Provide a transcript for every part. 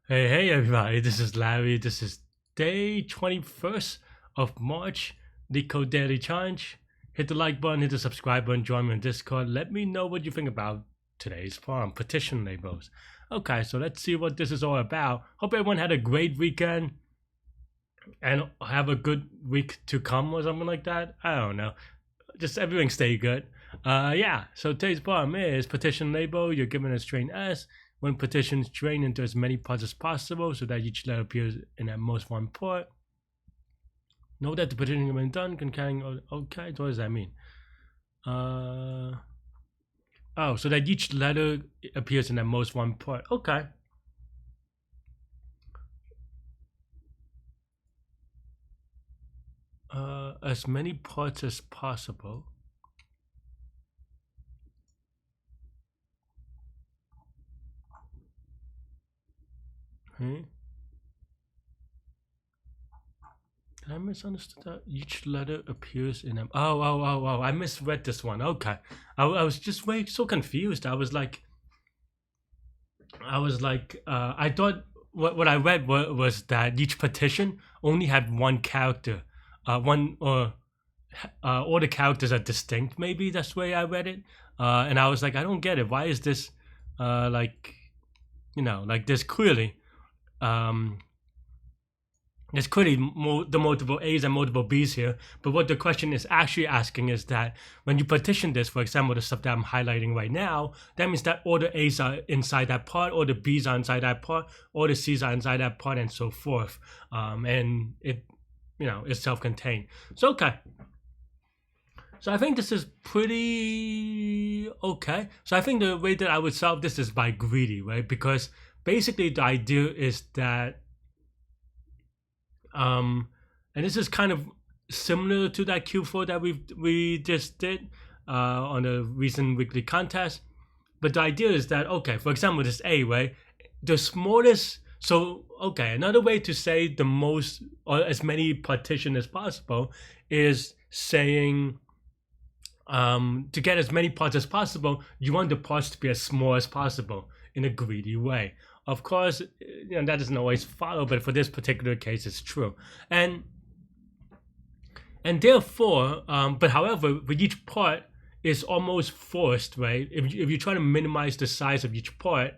Hey everybody, this is Larry. This is day 21st of March, Leetcode Daily Challenge. Hit the like button, hit the subscribe button, join me on Discord. Let me know what you think about today's farm, partition labels. Okay, so let's see what this is all about. Hope everyone had a great weekend and have a good week to come or something like that. I don't know. Just everything stay good. Yeah, so today's problem is partition label. You're given a string S. When partitions drain into as many parts as possible so that each letter appears in at most one part. Note that the partition has been done can carry. Okay, what does that mean? Oh, so that each letter appears in at most one part. Okay. As many parts as possible. Hmm? Did I misunderstood that? Each letter appears in a. Oh! I misread this one. Okay, I was just so confused. I was like, I thought what I read was that each partition only had one character, one or all the characters are distinct. Maybe that's the way I read it, and I was like, I don't get it. Why is this, like, like this clearly, um, there's clearly the multiple A's and multiple B's here, but what the question is actually asking is that when you partition this, for example, the stuff that I'm highlighting right now, that means that all the A's are inside that part, all the B's are inside that part, all the C's are inside that part, and so forth. And it, is self-contained. So, okay. So I think this is pretty okay. So I think the way that I would solve this is by greedy, right? Because basically the idea is that and this is kind of similar to that Q4 that we just did on a recent weekly contest. But the idea is that, okay, for example, this A, right? The smallest, so, okay, another way to say the most or as many partition as possible is saying to get as many parts as possible, you want the parts to be as small as possible in a greedy way. Of course, that doesn't always follow, but for this particular case, it's true. And therefore, but however, with each part is almost forced, right? If you try to minimize the size of each part,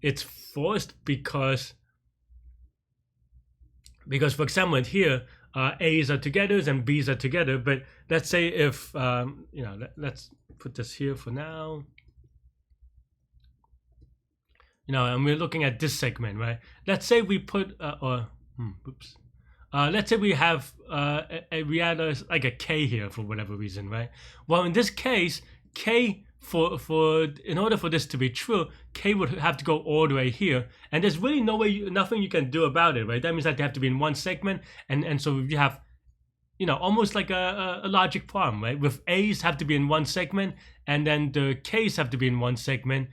it's forced because for example, here, A's are together and B's are together. But let's say if let's put this here for now. And we're looking at this segment, right? Let's say we put oops. Let's say we have we add like a K here for whatever reason, right? Well, in this case, K for in order for this to be true, K would have to go all the way here, and there's really nothing you can do about it, right? That means that they have to be in one segment, and so you have almost like a logic problem, right? With A's have to be in one segment, and then the K's have to be in one segment.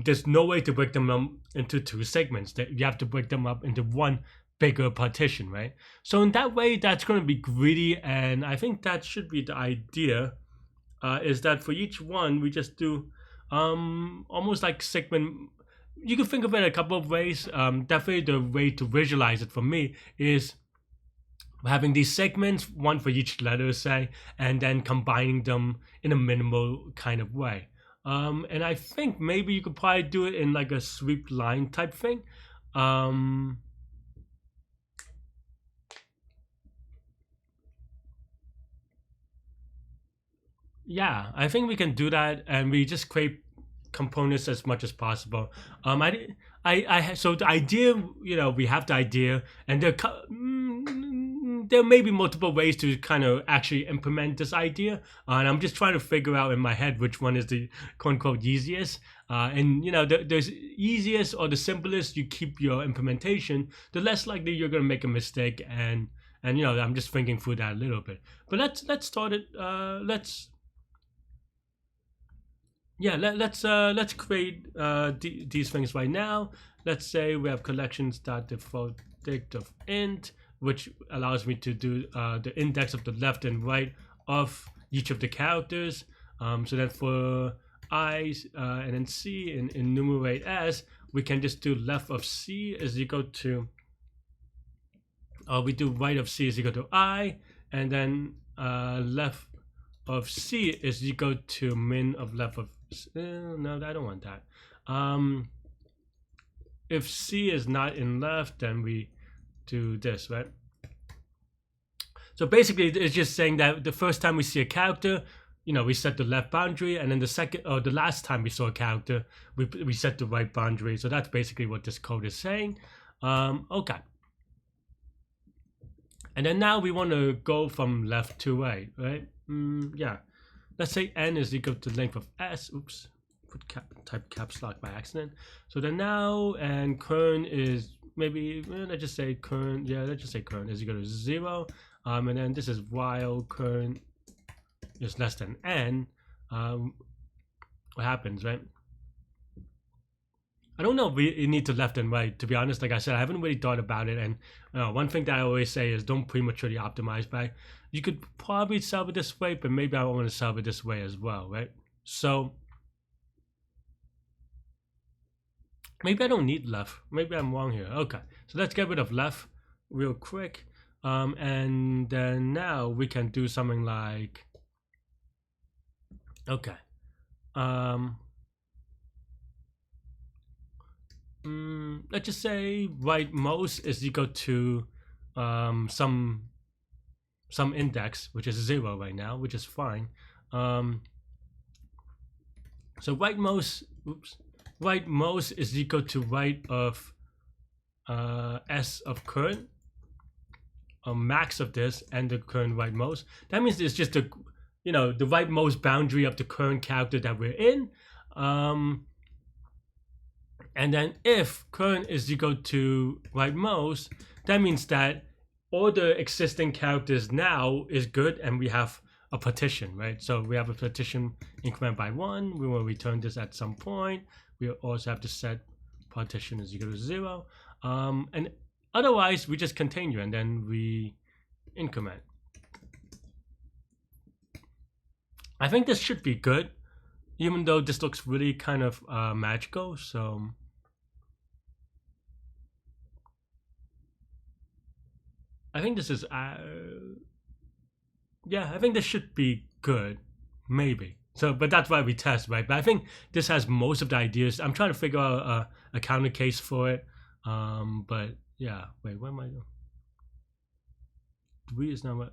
There's no way to break them up into two segments. That you have to break them up into one bigger partition, right? So in that way, that's going to be greedy, and I think that should be the idea. Is that for each one we just do almost like segment. You can think of it a couple of ways. Definitely the way to visualize it for me is having these segments, one for each letter, say, and then combining them in a minimal kind of way. And I think maybe you could probably do it in like a sweep line type thing. Yeah, I think we can do that, and we just create components as much as possible. So the idea, we have the idea, and there may be multiple ways to kind of actually implement this idea, and I'm just trying to figure out in my head which one is the quote unquote easiest. And there's easiest or the simplest you keep your implementation, the less likely you're gonna make a mistake, and I'm just thinking through that a little bit. But let's start it. Let's create these things right now. Let's say we have collections.default dict of int, which allows me to do the index of the left and right of each of the characters. So that for I and then C in enumerate as, we can just do left of C is equal to, we do right of C is equal to I, and then left of C is equal to min of left of no, I don't want that. If C is not in left, then we do this, right? So basically it's just saying that the first time we see a character, you know, we set the left boundary, and then the second or the last time we saw a character, we set the right boundary. So that's basically what this code is saying. Okay. And then now we want to go from left to right, right? Yeah. Let's say n is equal to length of s. Oops, type caps lock by accident. So then now, and current is maybe, let's just say current, yeah, let's just say current is equal to 0. And then this is while current is less than n. What happens, right? I don't know if we need to left and right, to be honest. Like I said, I haven't really thought about it. And one thing that I always say is don't prematurely optimize by. You could probably solve it this way, but maybe I want to solve it this way as well, right? So maybe I don't need left. Maybe I'm wrong here. Okay, so let's get rid of left real quick. And then now we can do something like, okay. Let's just say rightmost is equal to some index, which is 0 right now, which is fine. So rightmost is equal to right of s of current, max of this, and the current rightmost. That means it's just the, you know, the rightmost boundary of the current character that we're in. And then if current is equal to rightmost, that means that all the existing characters now is good, and we have a partition, right? So we have a partition increment by 1. We will return this at some point. We also have to set partition is equal to 0. And otherwise, we just continue, and then we increment. I think this should be good, even though this looks really kind of magical. So I think this is, yeah, I think this should be good, maybe. So, but that's why we test, right? But I think this has most of the ideas. I'm trying to figure out a counter case for it. But yeah, wait, what am I doing? 3 is not what,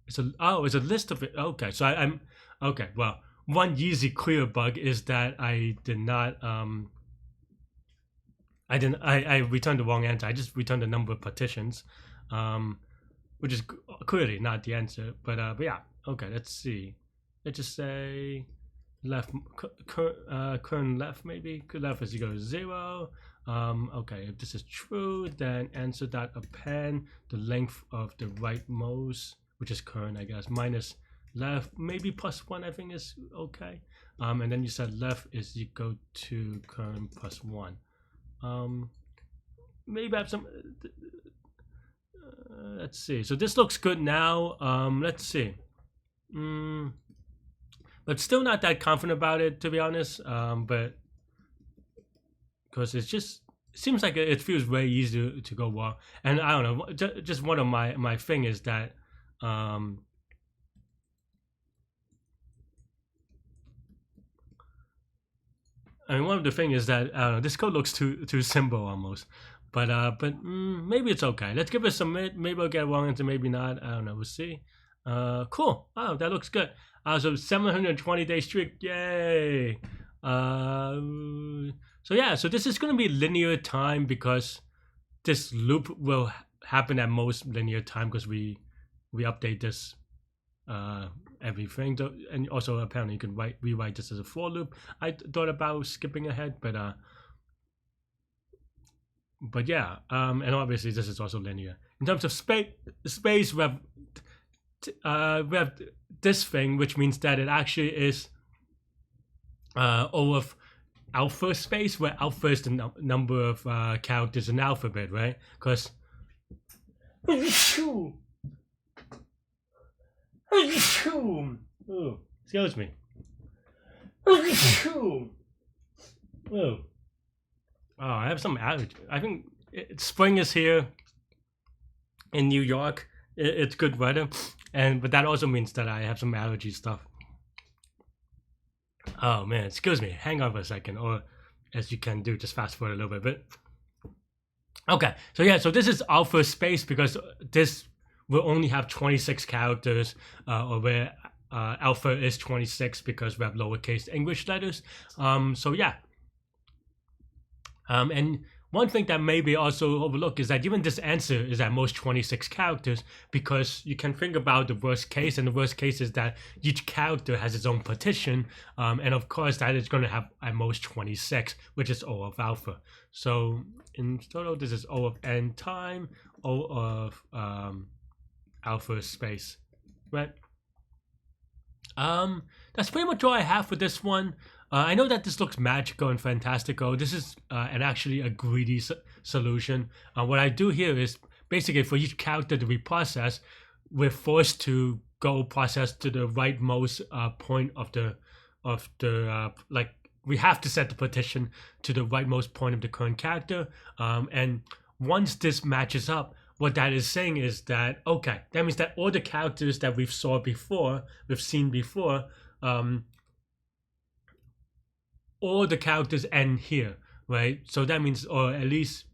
it's a list of it. Okay, so I'm okay. Well, one easy clear bug is that I did not I returned the wrong answer. I just returned the number of partitions, which is clearly not the answer. But yeah, okay. Let's see. Let's just say left current left, maybe left is equal to 0. Okay, if this is true, then answer that append the length of the rightmost, which is current, I guess, minus left, maybe plus 1, I think is okay. And then you said left is equal to current plus 1. Maybe I have some, let's see. So this looks good now. Let's see. But still not that confident about it, to be honest. But because it's just, it seems like it feels very easy to go well. And I don't know, just one of my thing is that I mean, one of the things is that I don't know, this code looks too simple almost. But maybe it's okay. Let's give it a submit. Maybe I'll get wrong answer, maybe not. I don't know. We'll see. Cool. Oh, that looks good. So 720 day streak. Yay. So yeah, so this is going to be linear time because this loop will happen at most linear time because we update this everything. And also apparently you can rewrite this as a for loop. I thought about skipping ahead, but yeah, and obviously this is also linear. In terms of space, we have this thing, which means that it actually is all of alpha space, where alpha is the number of characters in the alphabet, right? Because excuse me. Oh, I have some allergy. I think spring is here in New York. It's good weather, but that also means that I have some allergy stuff. Oh man, excuse me. Hang on for a second, or as you can do, just fast forward a little bit. Okay, so yeah, so this is alpha space because this will only have 26 characters, or where alpha is 26 because we have lowercase English letters. So yeah. And one thing that may be also overlooked is that even this answer is at most 26 characters, because you can think about the worst case, and the worst case is that each character has its own partition, and of course that is going to have at most 26, which is O of alpha. So in total, this is O of n time O of alpha space, right? That's pretty much all I have for this one. I know that this looks magical and fantastical. This is actually a greedy solution. What I do here is basically for each character to be processed, we're forced to go process to the rightmost point of the like we have to set the partition to the rightmost point of the current character. And once this matches up, what that is saying is that, okay, that means that all the characters that we've seen before, all the characters end here, right? So that means, or at least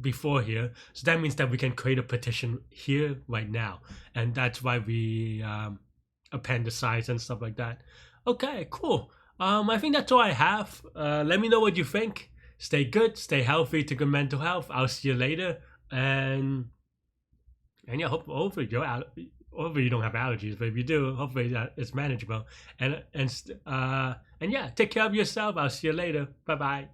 before here. So that means that we can create a partition here right now. And that's why we append the size and stuff like that. Okay, cool. I think that's all I have. Let me know what you think. Stay good, stay healthy, to good mental health. I'll see you later. And yeah, hopefully you don't have allergies, but if you do, hopefully it's manageable. And yeah, take care of yourself. I'll see you later. Bye bye.